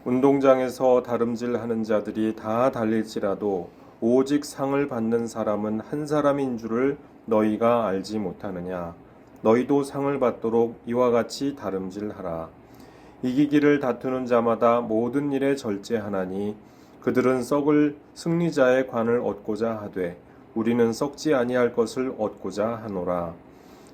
운동장에서 다름질하는 자들이 다 달릴지라도 오직 상을 받는 사람은 한 사람인 줄을 너희가 알지 못하느냐. 너희도 상을 받도록 이와 같이 다름질하라. 이기기를 다투는 자마다 모든 일에 절제하나니 그들은 썩을 승리자의 관을 얻고자 하되 우리는 썩지 아니할 것을 얻고자 하노라.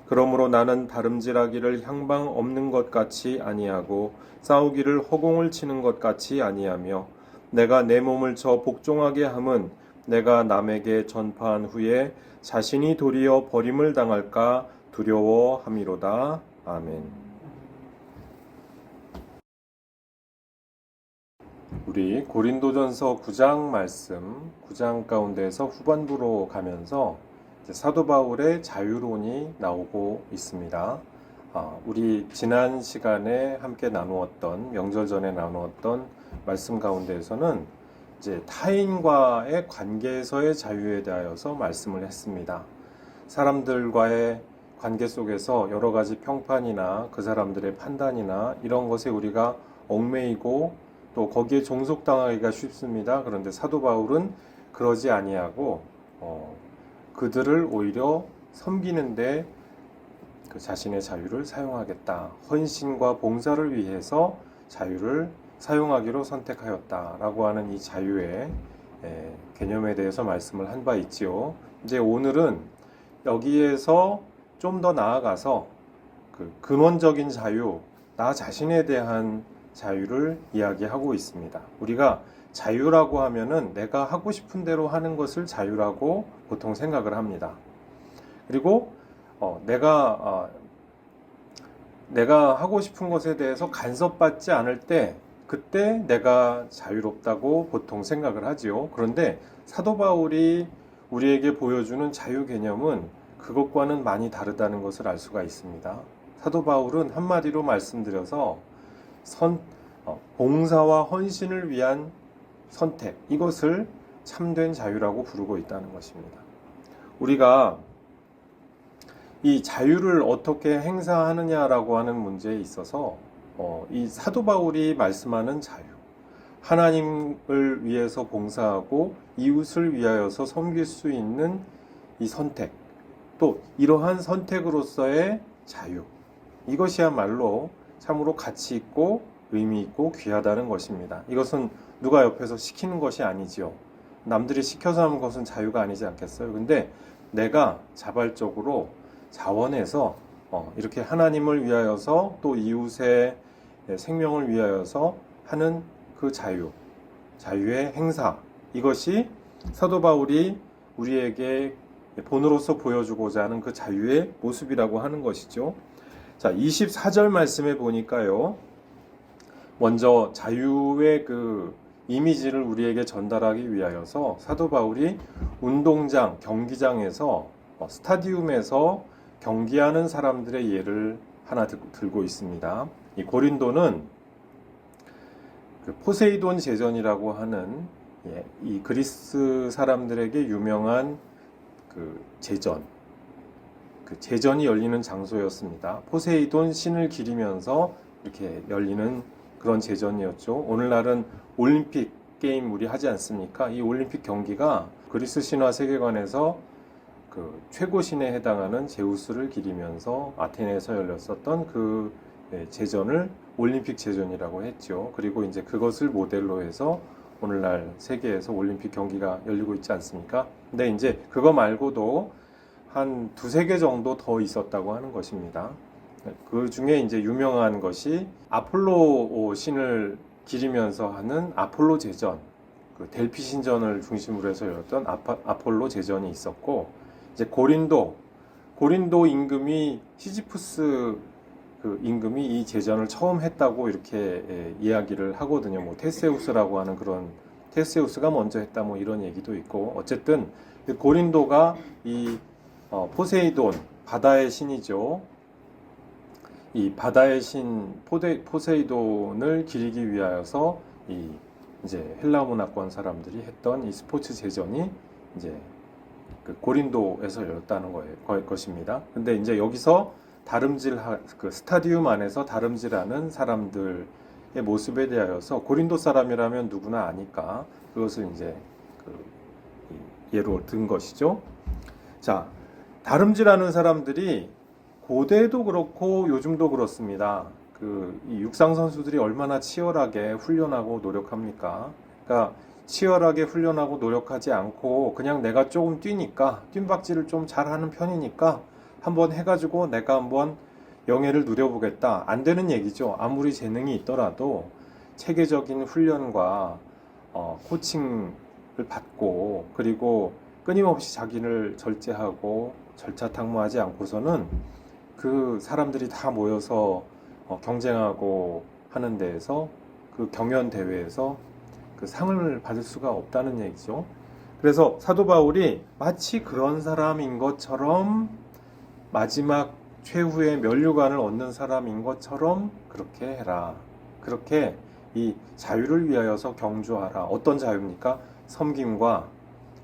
그러므로 나는 다름질하기를 향방 없는 것 같이 아니하고 싸우기를 허공을 치는 것 같이 아니하며 내가 내 몸을 저 복종하게 함은 내가 남에게 전파한 후에 자신이 도리어 버림을 당할까 두려워함이로다. 아멘. 우리 고린도전서 9장 말씀, 9장 가운데서 후반부로 가면서 사도 바울의 자유론이 나오고 있습니다. 우리 지난 시간에 함께 나누었던, 명절 전에 나누었던 말씀 가운데에서는 이제 타인과의 관계에서의 자유에 대하여서 말씀을 했습니다. 사람들과의 관계 속에서 여러 가지 평판이나 그 사람들의 판단이나 이런 것에 우리가 얽매이고 또 거기에 종속당하기가 쉽습니다. 그런데 사도 바울은 그러지 아니하고 그들을 오히려 섬기는데 그 자신의 자유를 사용하겠다. 헌신과 봉사를 위해서 자유를 사용하기로 선택하였다라고 하는 이 자유의 개념에 대해서 말씀을 한 바 있지요. 이제 오늘은 여기에서 좀 더 나아가서 그 근원적인 자유, 나 자신에 대한 자유를 이야기하고 있습니다. 우리가 자유라고 하면은 내가 하고 싶은 대로 하는 것을 자유라고 보통 생각을 합니다. 그리고 내가 하고 싶은 것에 대해서 간섭받지 않을 때 그때 내가 자유롭다고 보통 생각을 하지요. 그런데 사도 바울이 우리에게 보여주는 자유 개념은 그것과는 많이 다르다는 것을 알 수가 있습니다. 사도 바울은 한마디로 말씀드려서 봉사와 헌신을 위한 선택, 이것을 참된 자유라고 부르고 있다는 것입니다. 우리가 이 자유를 어떻게 행사하느냐라고 하는 문제에 있어서 이 사도 바울이 말씀하는 자유, 하나님을 위해서 봉사하고 이웃을 위하여서 섬길 수 있는 이 선택, 또 이러한 선택으로서의 자유, 이것이야말로 참으로 가치 있고 의미 있고 귀하다는 것입니다. 이것은 누가 옆에서 시키는 것이 아니지요. 남들이 시켜서 하는 것은 자유가 아니지 않겠어요? 근데 내가 자발적으로 자원해서 이렇게 하나님을 위하여서 또 이웃의 생명을 위하여서 하는 그 자유의 행사, 이것이 사도 바울이 우리에게 본으로서 보여주고자 하는 그 자유의 모습이라고 하는 것이죠. 자, 24절 말씀에 보니까요, 먼저 자유의 그 이미지를 우리에게 전달하기 위하여서 사도 바울이 운동장, 경기장에서 스타디움에서 경기하는 사람들의 예를 하나 들고 있습니다. 이 고린도는 그 포세이돈 제전이라고 하는 이 그리스 사람들에게 유명한 그 제전, 그 제전이 열리는 장소였습니다. 포세이돈 신을 기리면서 이렇게 열리는 그런 제전이었죠. 오늘날은 올림픽 게임 우리 하지 않습니까? 이 올림픽 경기가 그리스 신화 세계관에서 그 최고신에 해당하는 제우스를 기리면서 아테네에서 열렸었던 그 제전을 올림픽 제전이라고 했죠. 그리고 이제 그것을 모델로 해서 오늘날 세계에서 올림픽 경기가 열리고 있지 않습니까? 근데 이제 그거 말고도 한 두세 개 정도 더 있었다고 하는 것입니다. 그 중에 이제 유명한 것이 아폴로 신을 기리면서 하는 아폴로 제전, 그 델피 신전을 중심으로 해서 열었던 아폴로 제전이 있었고, 이제 고린도 임금이 시지푸스 그 임금이 이 제전을 처음 했다고 이렇게 이야기를 하거든요. 뭐 테세우스라고 하는 그런 테세우스가 먼저 했다 뭐 이런 얘기도 있고, 어쨌든 고린도가 이 포세이돈, 바다의 신이죠. 이 바다의 신 포세이돈을 기리기 위하여서 이제 헬라 문화권 사람들이 했던 이 스포츠 제전이 이제 그 고린도에서 열렸다는 것입니다. 근데 이제 여기서 그 스타디움 안에서 다름질하는 사람들, 모습에 대하여서 고린도 사람이라면 누구나 아니까 그것을 이제 예로 든 것이죠. 자, 다름질하는 사람들이 고대도 그렇고 요즘도 그렇습니다. 이 육상 선수들이 얼마나 치열하게 훈련하고 노력합니까? 그러니까 치열하게 훈련하고 노력하지 않고 그냥 내가 조금 뛰니까 뜀박질을 좀 잘하는 편이니까 한번 해가지고 내가 한번 영예를 누려보겠다. 안 되는 얘기죠. 아무리 재능이 있더라도 체계적인 훈련과 코칭을 받고 그리고 끊임없이 자기를 절제하고 절차탕무하지 않고서는 그 사람들이 다 모여서 경쟁하고 하는 데에서 그 경연 대회에서 그 상을 받을 수가 없다는 얘기죠. 그래서 사도 바울이 마치 그런 사람인 것처럼 마지막 최후의 면류관을 얻는 사람인 것처럼 그렇게 해라. 그렇게 이 자유를 위하여서 경주하라. 어떤 자유입니까? 섬김과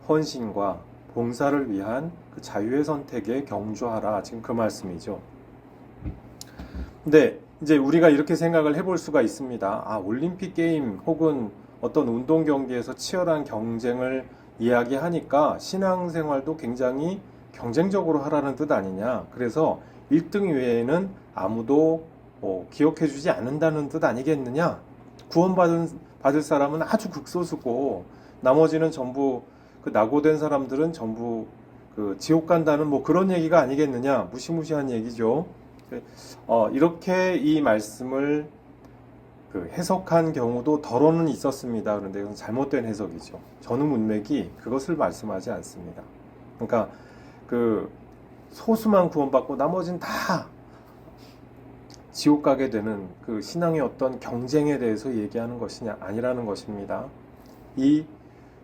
헌신과 봉사를 위한 그 자유의 선택에 경주하라. 지금 그 말씀이죠. 근데 이제 우리가 이렇게 생각을 해볼 수가 있습니다. 아, 올림픽 게임 혹은 어떤 운동 경기에서 치열한 경쟁을 이야기하니까 신앙생활도 굉장히 경쟁적으로 하라는 뜻 아니냐. 그래서 1등 외에는 아무도 기억해주지 않는다는 뜻 아니겠느냐. 구원받을 사람은 아주 극소수고 나머지는 전부 그 낙오된 사람들은 전부 그 지옥 간다는 뭐 그런 얘기가 아니겠느냐. 무시무시한 얘기죠. 이렇게 이 말씀을 해석한 경우도 더러는 있었습니다. 그런데 이건 잘못된 해석이죠. 전후 문맥이 그것을 말씀하지 않습니다. 그러니까 그 소수만 구원받고 나머지는 다 지옥 가게 되는 그 신앙의 어떤 경쟁에 대해서 얘기하는 것이 아니라는 것입니다. 이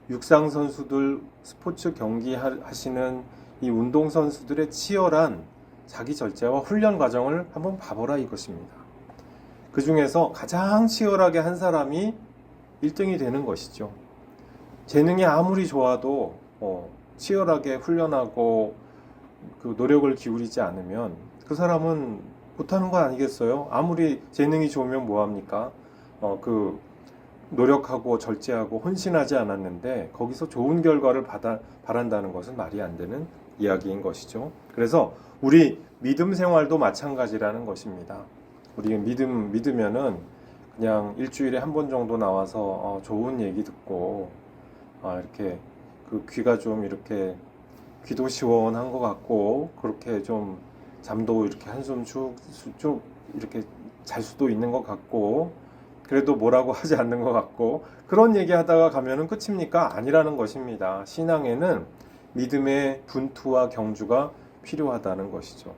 육상 선수들, 스포츠 경기 하시는 이 운동 선수들의 치열한 자기 절제와 훈련 과정을 한번 봐보라 이것입니다. 그 중에서 가장 치열하게 한 사람이 1등이 되는 것이죠. 재능이 아무리 좋아도 치열하게 훈련하고 그 노력을 기울이지 않으면 그 사람은 못하는 거 아니겠어요? 아무리 재능이 좋으면 뭐합니까? 그 노력하고 절제하고 헌신하지 않았는데 거기서 좋은 결과를 바란다는 것은 말이 안 되는 이야기인 것이죠. 그래서 우리 믿음 생활도 마찬가지라는 것입니다. 우리 믿으면은 그냥 일주일에 한 번 정도 나와서 좋은 얘기 듣고 이렇게 그 귀가 좀 이렇게 귀도 시원한 것 같고 그렇게 좀 잠도 이렇게 한숨 쭉 이렇게 잘 수도 있는 것 같고 그래도 뭐라고 하지 않는 것 같고 그런 얘기하다가 가면은 끝입니까? 아니라는 것입니다. 신앙에는 믿음의 분투와 경주가 필요하다는 것이죠.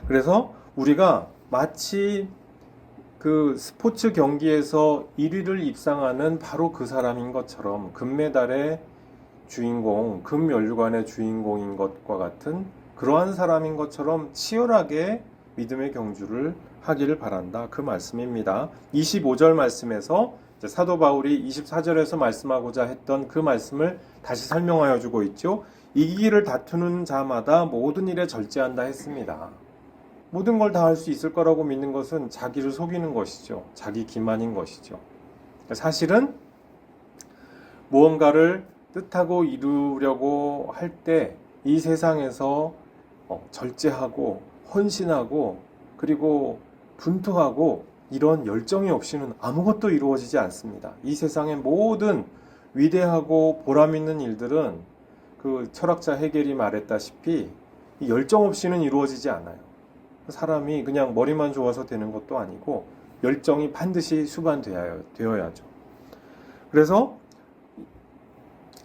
그래서 우리가 마치 그 스포츠 경기에서 1위를 입상하는 바로 그 사람인 것처럼 금메달의 주인공, 금면류관의 주인공인 것과 같은 그러한 사람인 것처럼 치열하게 믿음의 경주를 하기를 바란다. 그 말씀입니다. 25절 말씀에서 사도 바울이 24절에서 말씀하고자 했던 그 말씀을 다시 설명하여 주고 있죠. 이기기를 다투는 자마다 모든 일에 절제한다 했습니다. 모든 걸 다 할 수 있을 거라고 믿는 것은 자기를 속이는 것이죠. 자기 기만인 것이죠. 사실은 무언가를 뜻하고 이루려고 할 때 이 세상에서 절제하고 헌신하고 그리고 분투하고 이런 열정이 없이는 아무것도 이루어지지 않습니다. 이 세상의 모든 위대하고 보람 있는 일들은 그 철학자 헤겔이 말했다시피 이 열정 없이는 이루어지지 않아요. 사람이 그냥 머리만 좋아서 되는 것도 아니고 열정이 반드시 수반되어야죠. 그래서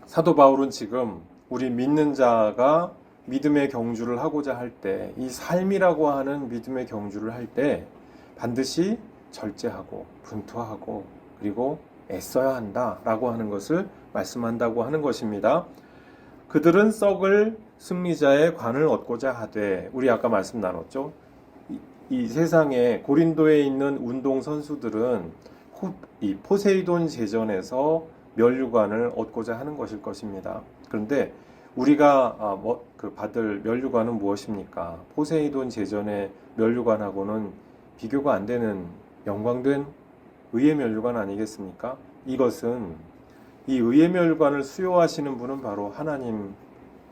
사도 바울은 지금 우리 믿는 자가 믿음의 경주를 하고자 할 때, 이 삶이라고 하는 믿음의 경주를 할 때 반드시 절제하고 분투하고 그리고 애써야 한다라고 하는 것을 말씀한다고 하는 것입니다. 그들은 썩을 승리자의 관을 얻고자 하되, 우리 아까 말씀 나눴죠. 이 세상에 고린도에 있는 운동 선수들은 이 포세이돈 제전에서 면류관을 얻고자 하는 것일 것입니다. 그런데 우리가 받을 면류관은 무엇입니까? 포세이돈 제전의 면류관하고는 비교가 안 되는 영광된 의의 면류관 아니겠습니까? 이것은 이 의의 면류관을 수요하시는 분은 바로 하나님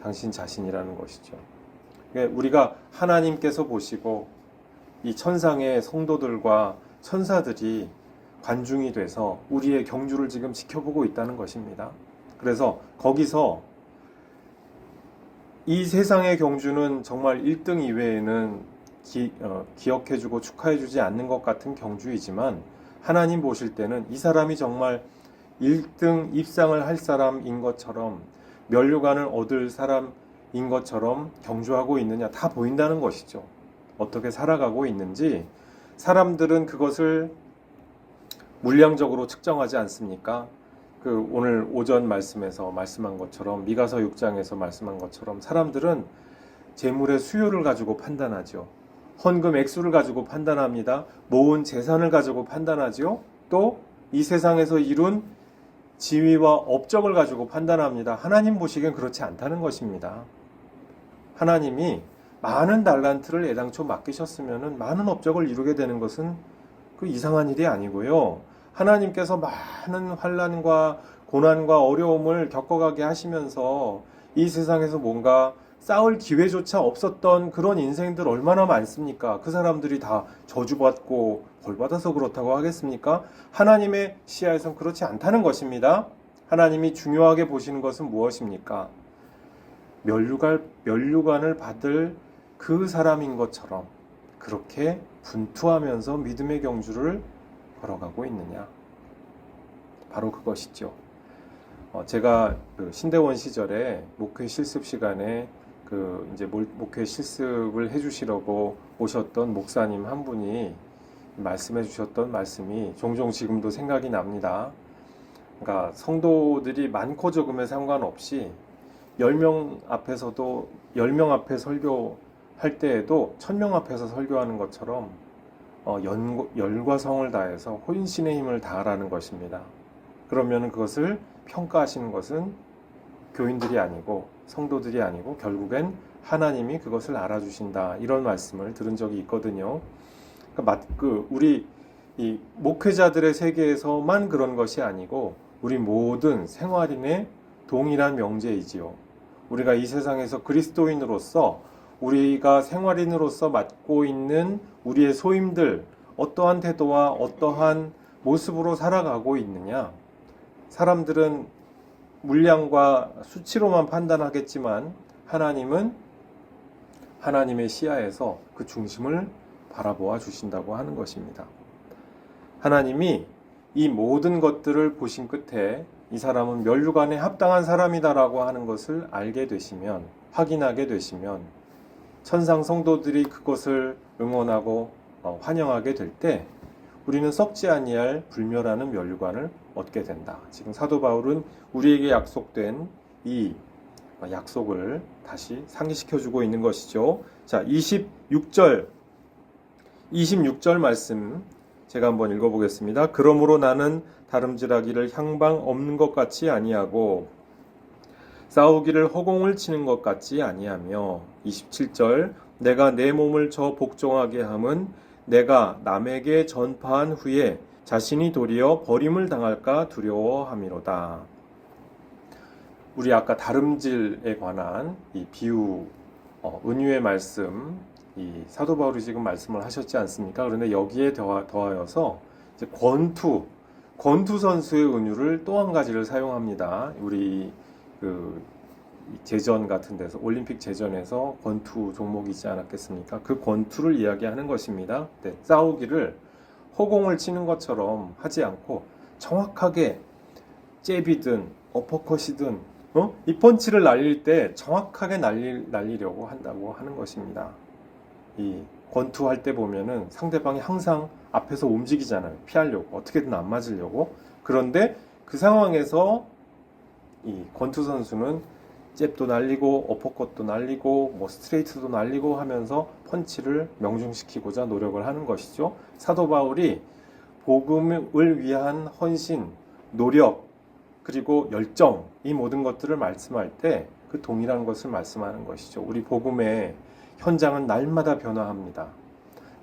당신 자신이라는 것이죠. 우리가 하나님께서 보시고 이 천상의 성도들과 천사들이 관중이 돼서 우리의 경주를 지금 지켜보고 있다는 것입니다. 그래서 거기서 이 세상의 경주는 정말 1등 이외에는 기억해주고 축하해주지 않는 것 같은 경주이지만 하나님 보실 때는 이 사람이 정말 1등 입상을 할 사람인 것처럼 면류관을 얻을 사람인 것처럼 경주하고 있느냐 다 보인다는 것이죠. 어떻게 살아가고 있는지 사람들은 그것을 물량적으로 측정하지 않습니까? 오늘 오전 말씀에서 말씀한 것처럼 미가서 6장에서 말씀한 것처럼 사람들은 재물의 수요를 가지고 판단하죠. 헌금 액수를 가지고 판단합니다. 모은 재산을 가지고 판단하죠. 또 이 세상에서 이룬 지위와 업적을 가지고 판단합니다. 하나님 보시기엔 그렇지 않다는 것입니다. 하나님이 많은 달란트를 애당초 맡기셨으면 많은 업적을 이루게 되는 것은 이상한 일이 아니고요. 하나님께서 많은 환난과 고난과 어려움을 겪어가게 하시면서 이 세상에서 뭔가 싸울 기회조차 없었던 그런 인생들 얼마나 많습니까? 그 사람들이 다 저주받고 벌받아서 그렇다고 하겠습니까? 하나님의 시야에선 그렇지 않다는 것입니다. 하나님이 중요하게 보시는 것은 무엇입니까? 면류관을 받을 그 사람인 것처럼 그렇게 분투하면서 믿음의 경주를 걸어가고 있느냐? 바로 그것이죠. 제가 신대원 시절에 목회 실습 시간에 이제 목회 실습을 해주시려고 오셨던 목사님 한 분이 말씀해 주셨던 말씀이 종종 지금도 생각이 납니다. 그러니까 성도들이 많고 적음에 상관없이 10명 앞에서도 10명 앞에 설교할 때에도 1000명 앞에서 설교하는 것처럼 열과 성을 다해서 혼신의 힘을 다하라는 것입니다. 그러면 그것을 평가하시는 것은 교인들이 아니고 성도들이 아니고 결국엔 하나님이 그것을 알아주신다, 이런 말씀을 들은 적이 있거든요. 우리 이 목회자들의 세계에서만 그런 것이 아니고 우리 모든 생활인의 동일한 명제이지요. 우리가 이 세상에서 그리스도인으로서 우리가 생활인으로서 맡고 있는 우리의 소임들, 어떠한 태도와 어떠한 모습으로 살아가고 있느냐. 사람들은 물량과 수치로만 판단하겠지만 하나님은 하나님의 시야에서 그 중심을 바라보아 주신다고 하는 것입니다. 하나님이 이 모든 것들을 보신 끝에 이 사람은 면류관에 합당한 사람이다라고 하는 것을 알게 되시면, 확인하게 되시면 천상 성도들이 그것을 응원하고 환영하게 될 때 우리는 썩지 아니할 불멸하는 면류관을 얻게 된다. 지금 사도 바울은 우리에게 약속된 이 약속을 다시 상기시켜주고 있는 것이죠. 자, 26절 말씀 제가 한번 읽어보겠습니다. 그러므로 나는 다름질하기를 향방 없는 것 같이 아니하고 싸우기를 허공을 치는 것 같지 아니하며 27절 내가 내 몸을 저 복종하게 함은 내가 남에게 전파한 후에 자신이 도리어 버림을 당할까 두려워함이로다. 우리 아까 다름질에 관한 이 비유, 은유의 말씀, 이 사도 바울이 지금 말씀을 하셨지 않습니까? 그런데 여기에 더하여서 이제 권투 선수의 은유를 또 한 가지를 사용합니다. 우리 제전 같은 데서, 올림픽 제전에서 권투 종목이 있지 않았겠습니까? 그 권투를 이야기하는 것입니다. 네, 싸우기를 허공을 치는 것처럼 하지 않고 정확하게 잽이든 어퍼컷이든 이 펀치를 날릴 때 정확하게 날리려고 한다고 하는 것입니다. 이 권투할 때 보면은 상대방이 항상 앞에서 움직이잖아요. 피하려고, 어떻게든 안 맞으려고. 그런데 그 상황에서 이 권투 선수는 잽도 날리고 어퍼컷도 날리고 스트레이트도 날리고 하면서 펀치를 명중시키고자 노력을 하는 것이죠. 사도 바울이 복음을 위한 헌신, 노력, 그리고 열정, 이 모든 것들을 말씀할 때 그 동일한 것을 말씀하는 것이죠. 우리 복음의 현장은 날마다 변화합니다.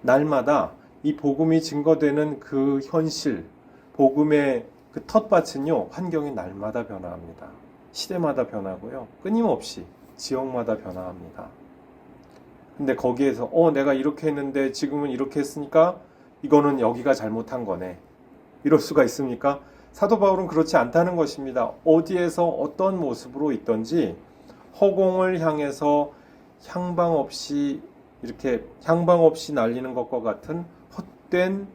날마다 이 복음이 증거되는 그 현실, 복음의 그 텃밭은요, 환경이 날마다 변화합니다. 시대마다 변하고요. 끊임없이 지역마다 변화합니다. 근데 거기에서 내가 이렇게 했는데 지금은 이렇게 했으니까 이거는 여기가 잘못한 거네. 이럴 수가 있습니까? 사도 바울은 그렇지 않다는 것입니다. 어디에서 어떤 모습으로 있든지 허공을 향해서 향방 없이 이렇게 향방 없이 날리는 것과 같은 헛된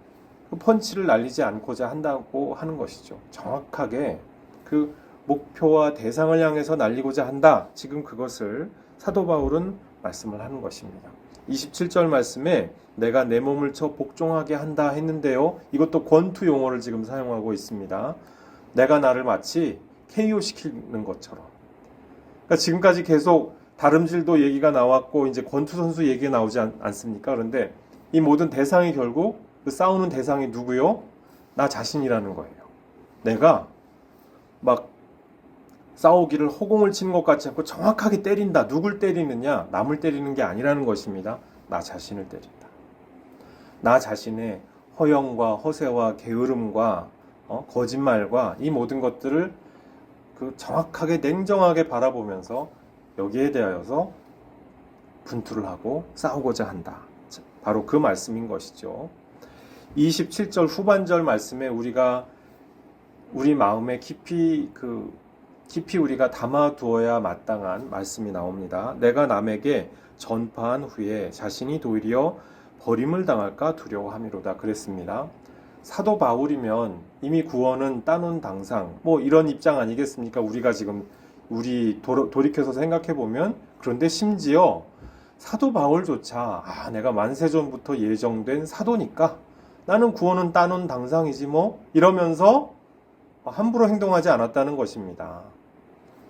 그 펀치를 날리지 않고자 한다고 하는 것이죠. 정확하게 그 목표와 대상을 향해서 날리고자 한다. 지금 그것을 사도 바울은 말씀을 하는 것입니다. 27절 말씀에 내가 내 몸을 쳐 복종하게 한다 했는데요. 이것도 권투 용어를 지금 사용하고 있습니다. 내가 나를 마치 KO 시키는 것처럼. 그러니까 지금까지 계속 다름질도 얘기가 나왔고 이제 권투 선수 얘기가 나오지 않습니까? 그런데 이 모든 대상이 결국 그 싸우는 대상이 누구요? 나 자신이라는 거예요. 내가 막 싸우기를 허공을 치는 것 같지 않고 정확하게 때린다. 누굴 때리느냐? 남을 때리는 게 아니라는 것입니다. 나 자신을 때린다. 나 자신의 허영과 허세와 게으름과 거짓말과 이 모든 것들을 그 정확하게 냉정하게 바라보면서 여기에 대하여서 분투를 하고 싸우고자 한다. 바로 그 말씀인 것이죠. 27절 후반절 말씀에 우리가 우리 마음에 깊이 우리가 담아두어야 마땅한 말씀이 나옵니다. 내가 남에게 전파한 후에 자신이 도리어 버림을 당할까 두려워함이로다 그랬습니다. 사도 바울이면 이미 구원은 따놓은 당상 이런 입장 아니겠습니까? 우리가 지금 돌이켜서 생각해 보면 그런데 심지어 사도 바울조차 내가 만세전부터 예정된 사도니까 나는 구원은 따놓은 당상이지 이러면서 함부로 행동하지 않았다는 것입니다.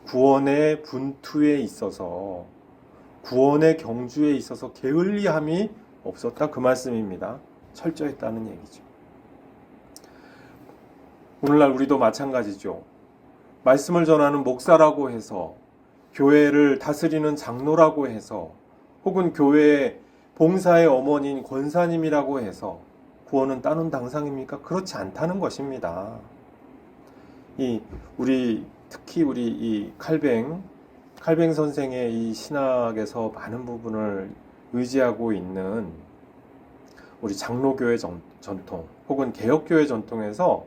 구원의 분투에 있어서 구원의 경주에 있어서 게을리함이 없었다 그 말씀입니다. 철저했다는 얘기죠. 오늘날 우리도 마찬가지죠. 말씀을 전하는 목사라고 해서 교회를 다스리는 장로라고 해서 혹은 교회의 봉사의 어머니인 권사님이라고 해서 구원은 따놓은 당상입니까? 그렇지 않다는 것입니다. 특히 우리 이 칼뱅 선생의 이 신학에서 많은 부분을 의지하고 있는 우리 장로교회 전통 혹은 개혁교회 전통에서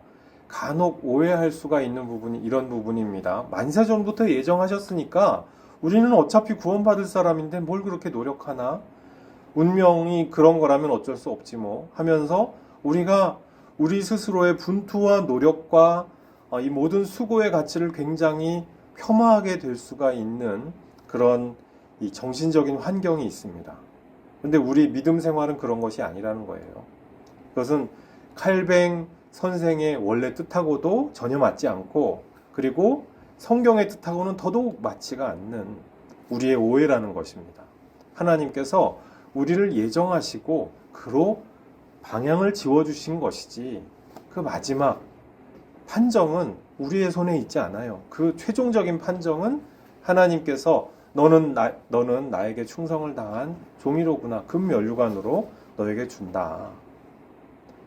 간혹 오해할 수가 있는 부분이 이런 부분입니다. 만세전부터 예정하셨으니까 우리는 어차피 구원받을 사람인데 뭘 그렇게 노력하나? 운명이 그런 거라면 어쩔 수 없지 하면서 우리가 우리 스스로의 분투와 노력과 이 모든 수고의 가치를 굉장히 폄하하게 될 수가 있는 그런 이 정신적인 환경이 있습니다. 근데 우리 믿음 생활은 그런 것이 아니라는 거예요. 그것은 칼뱅 선생의 원래 뜻하고도 전혀 맞지 않고 그리고 성경의 뜻하고는 더더욱 맞지가 않는 우리의 오해라는 것입니다. 하나님께서 우리를 예정하시고 그로 방향을 지워주신 것이지 그 마지막 판정은 우리의 손에 있지 않아요. 그 최종적인 판정은 하나님께서 너는 나에게 충성을 당한 종이로구나. 금면류관으로 너에게 준다.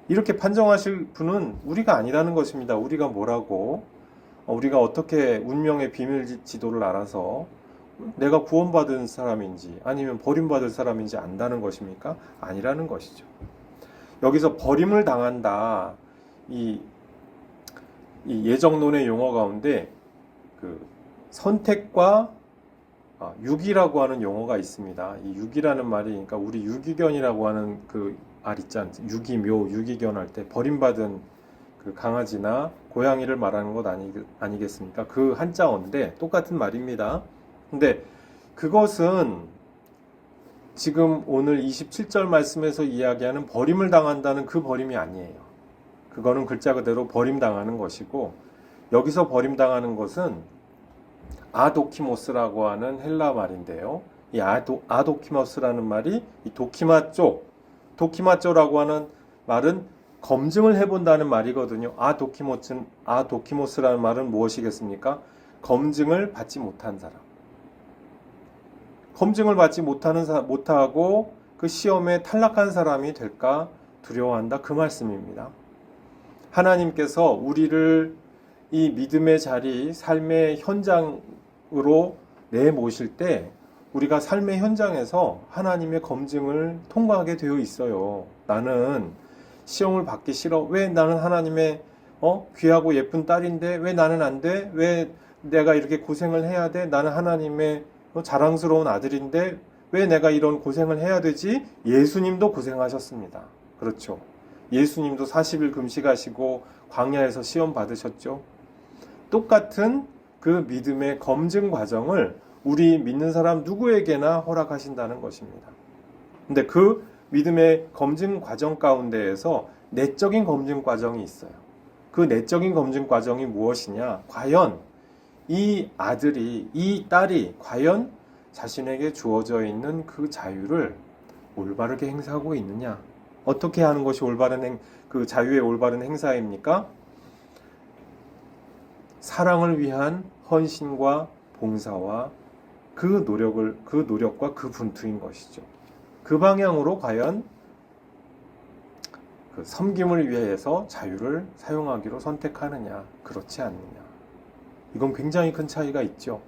이렇게 판정하실 분은 우리가 아니라는 것입니다. 우리가 뭐라고 우리가 어떻게 운명의 비밀 지도를 알아서 내가 구원받은 사람인지 아니면 버림받을 사람인지 안다는 것입니까? 아니라는 것이죠. 여기서 버림을 당한다. 이 예정론의 용어 가운데 그 선택과 유기라고 하는 용어가 있습니다. 이 유기라는 말이 그러니까 우리 유기견이라고 하는 그 알 있지 않습니까? 유기묘, 유기견 할 때 버림받은 그 강아지나 고양이를 말하는 것 아니겠습니까? 그 한자어인데 똑같은 말입니다. 근데 그것은 지금 오늘 27절 말씀에서 이야기하는 버림을 당한다는 그 버림이 아니에요. 그거는 글자 그대로 버림당하는 것이고 여기서 버림당하는 것은 아도키모스라고 하는 헬라 말인데요. 이 아도키모스라는 말이 이 도키마쪼라고 하는 말은 검증을 해본다는 말이거든요. 아도키모스라는 말은 무엇이겠습니까? 검증을 받지 못한 사람. 검증을 받지 못하고 그 시험에 탈락한 사람이 될까 두려워한다 그 말씀입니다. 하나님께서 우리를 이 믿음의 자리, 삶의 현장으로 내모실 때 우리가 삶의 현장에서 하나님의 검증을 통과하게 되어 있어요. 나는 시험을 받기 싫어. 왜 나는 하나님의 귀하고 예쁜 딸인데 왜 나는 안 돼? 왜 내가 이렇게 고생을 해야 돼? 나는 하나님의 자랑스러운 아들인데 왜 내가 이런 고생을 해야 되지? 예수님도 고생하셨습니다. 그렇죠. 예수님도 40일 금식하시고 광야에서 시험 받으셨죠. 똑같은 그 믿음의 검증 과정을 우리 믿는 사람 누구에게나 허락하신다는 것입니다. 근데 그 믿음의 검증 과정 가운데에서 내적인 검증 과정이 있어요. 그 내적인 검증 과정이 무엇이냐? 과연 이 아들이, 이 딸이 과연 자신에게 주어져 있는 그 자유를 올바르게 행사하고 있느냐? 어떻게 하는 것이 그 자유의 올바른 행사입니까? 사랑을 위한 헌신과 봉사와 그 노력과 그 분투인 것이죠. 그 방향으로 과연 그 섬김을 위해서 자유를 사용하기로 선택하느냐, 그렇지 않느냐. 이건 굉장히 큰 차이가 있죠.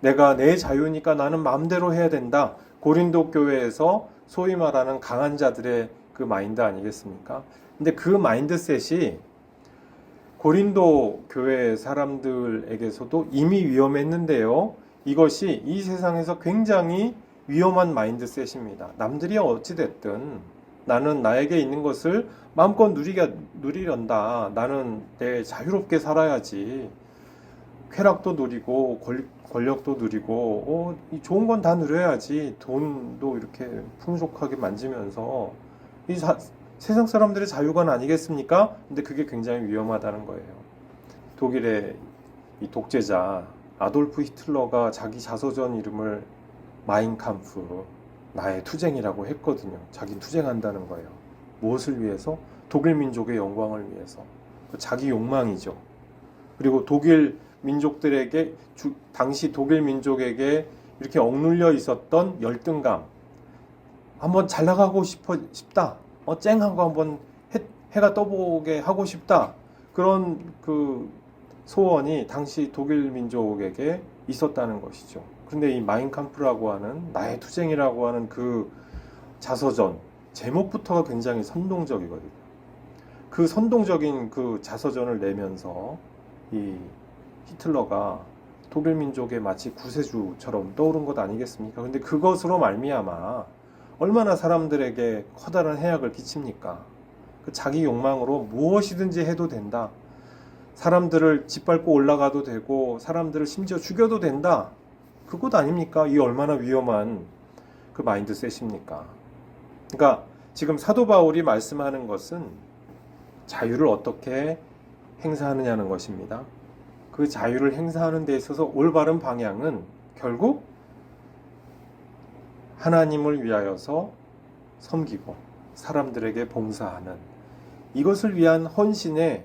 내가 내 자유니까 나는 마음대로 해야 된다. 고린도 교회에서 소위 말하는 강한 자들의 그 마인드 아니겠습니까? 근데 그 마인드셋이 고린도 교회 사람들에게서도 이미 위험했는데요. 이것이 이 세상에서 굉장히 위험한 마인드셋입니다. 남들이 어찌됐든 나는 나에게 있는 것을 마음껏 누리련다. 나는 내 자유롭게 살아야지. 쾌락도 누리고 권력도 누리고 좋은 건 다 누려야지. 돈도 이렇게 풍족하게 만지면서 세상 사람들의 자유관 아니겠습니까? 근데 그게 굉장히 위험하다는 거예요. 독일의 이 독재자 아돌프 히틀러가 자기 자서전 이름을 마인캄프, 나의 투쟁이라고 했거든요. 자기는 투쟁한다는 거예요. 무엇을 위해서? 독일 민족의 영광을 위해서. 자기 욕망이죠. 그리고 독일 민족들에게, 당시 독일 민족에게 이렇게 억눌려 있었던 열등감, 한번 잘 나가고 싶다. 쨍하고 한번 해가 떠보게 하고 싶다. 그런 그 소원이 당시 독일 민족에게 있었다는 것이죠. 그런데 이 마인캄프라고 하는, 나의 투쟁이라고 하는 그 자서전 제목부터가 굉장히 선동적이거든요. 그 선동적인 그 자서전을 내면서 이 히틀러가 독일 민족의 마치 구세주처럼 떠오른 것 아니겠습니까? 근데 그것으로 말미암아 얼마나 사람들에게 커다란 해악을 끼칩니까? 그 자기 욕망으로 무엇이든지 해도 된다. 사람들을 짓밟고 올라가도 되고 사람들을 심지어 죽여도 된다. 그것 아닙니까? 이 얼마나 위험한 그 마인드셋입니까? 그러니까 지금 사도 바울이 말씀하는 것은 자유를 어떻게 행사하느냐는 것입니다. 그 자유를 행사하는 데 있어서 올바른 방향은 결국 하나님을 위하여서 섬기고 사람들에게 봉사하는, 이것을 위한 헌신의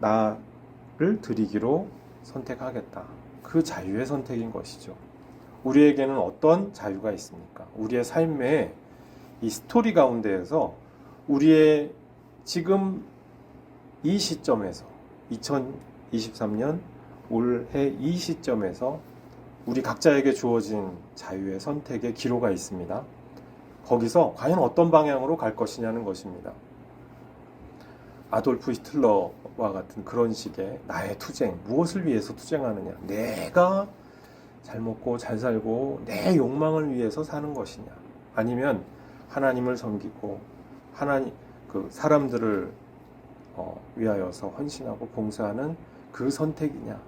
나를 드리기로 선택하겠다. 그 자유의 선택인 것이죠. 우리에게는 어떤 자유가 있습니까? 우리의 삶의 이 스토리 가운데에서 우리의 지금 이 시점에서 2023년 올해 이 시점에서 우리 각자에게 주어진 자유의 선택의 기로가 있습니다. 거기서 과연 어떤 방향으로 갈 것이냐는 것입니다. 아돌프 히틀러와 같은 그런 식의 나의 투쟁, 무엇을 위해서 투쟁하느냐? 내가 잘 먹고 잘 살고 내 욕망을 위해서 사는 것이냐? 아니면 하나님을 섬기고 사람들을 위하여서 헌신하고 봉사하는 그 선택이냐?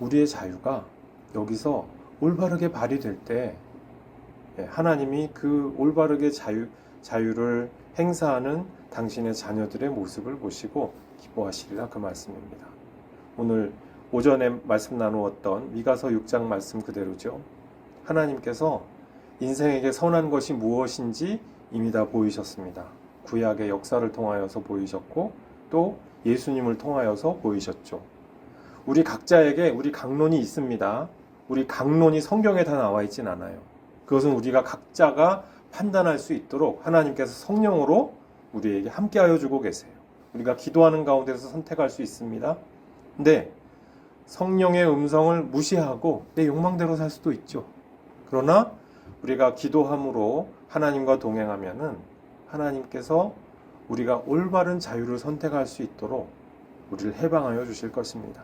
우리의 자유가 여기서 올바르게 발휘될 때 하나님이 그 올바르게 자유를 행사하는 당신의 자녀들의 모습을 보시고 기뻐하시리라, 그 말씀입니다. 오늘 오전에 말씀 나누었던 미가서 6장 말씀 그대로죠. 하나님께서 인생에게 선한 것이 무엇인지 이미 다 보이셨습니다. 구약의 역사를 통하여서 보이셨고 또 예수님을 통하여서 보이셨죠. 우리 각자에게 우리 강론이 있습니다. 우리 강론이 성경에 다 나와 있진 않아요. 그것은 우리가 각자가 판단할 수 있도록 하나님께서 성령으로 우리에게 함께하여 주고 계세요. 우리가 기도하는 가운데서 선택할 수 있습니다. 근데 성령의 음성을 무시하고 내 욕망대로 살 수도 있죠. 그러나 우리가 기도함으로 하나님과 동행하면은 하나님께서 우리가 올바른 자유를 선택할 수 있도록 우리를 해방하여 주실 것입니다.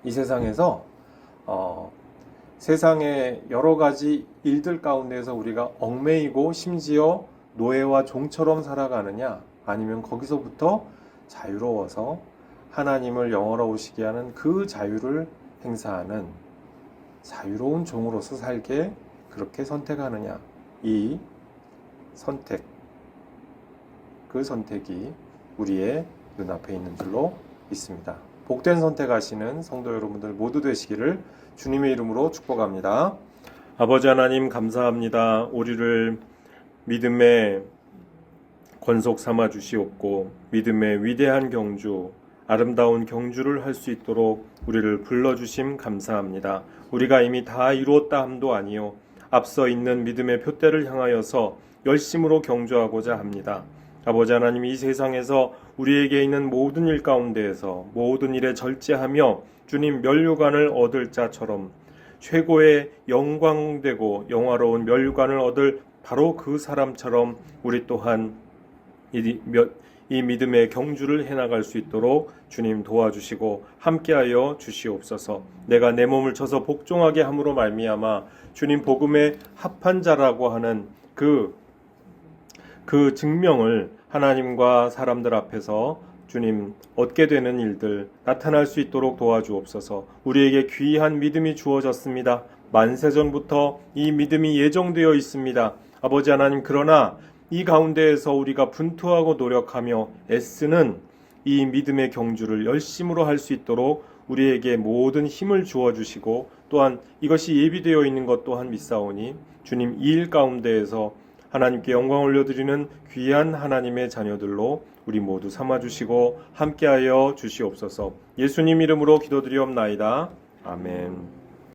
이 세상에서 세상의 여러 가지 일들 가운데서 우리가 얽매이고 심지어 노예와 종처럼 살아가느냐, 아니면 거기서부터 자유로워서 하나님을 영화로우시게 하는 그 자유를 행사하는 자유로운 종으로서 살게 그렇게 선택하느냐, 이 선택, 그 선택이 우리의 눈앞에 있는 줄로 믿습니다. 복된 선택하시는 성도 여러분들 모두 되시기를 주님의 이름으로 축복합니다. 아버지 하나님 감사합니다. 우리를 믿음의 권속 삼아 주시옵고 믿음의 위대한 경주, 아름다운 경주를 할 수 있도록 우리를 불러주심 감사합니다. 우리가 이미 다 이루었다 함도 아니요, 앞서 있는 믿음의 표대를 향하여서 열심으로 경주하고자 합니다. 아버지 하나님, 이 세상에서 우리에게 있는 모든 일 가운데에서 모든 일에 절제하며 주님 멸류관을 얻을 자처럼 최고의 영광되고 영화로운 멸류관을 얻을 바로 그 사람처럼 우리 또한 이 믿음의 경주를 해나갈 수 있도록 주님 도와주시고 함께하여 주시옵소서. 내가 내 몸을 쳐서 복종하게 함으로 말미암아 주님 복음에 합한 자라고 하는 그 증명을 하나님과 사람들 앞에서 주님 얻게 되는 일들 나타날 수 있도록 도와주옵소서. 우리에게 귀한 믿음이 주어졌습니다. 만세전부터 이 믿음이 예정되어 있습니다. 아버지 하나님, 그러나 이 가운데에서 우리가 분투하고 노력하며 애쓰는 이 믿음의 경주를 열심으로 할 수 있도록 우리에게 모든 힘을 주어주시고, 또한 이것이 예비되어 있는 것 또한 믿사오니 주님 이 일 가운데에서 하나님께 영광 올려드리는 귀한 하나님의 자녀들로 우리 모두 삼아주시고 함께하여 주시옵소서. 예수님 이름으로 기도드리옵나이다. 아멘.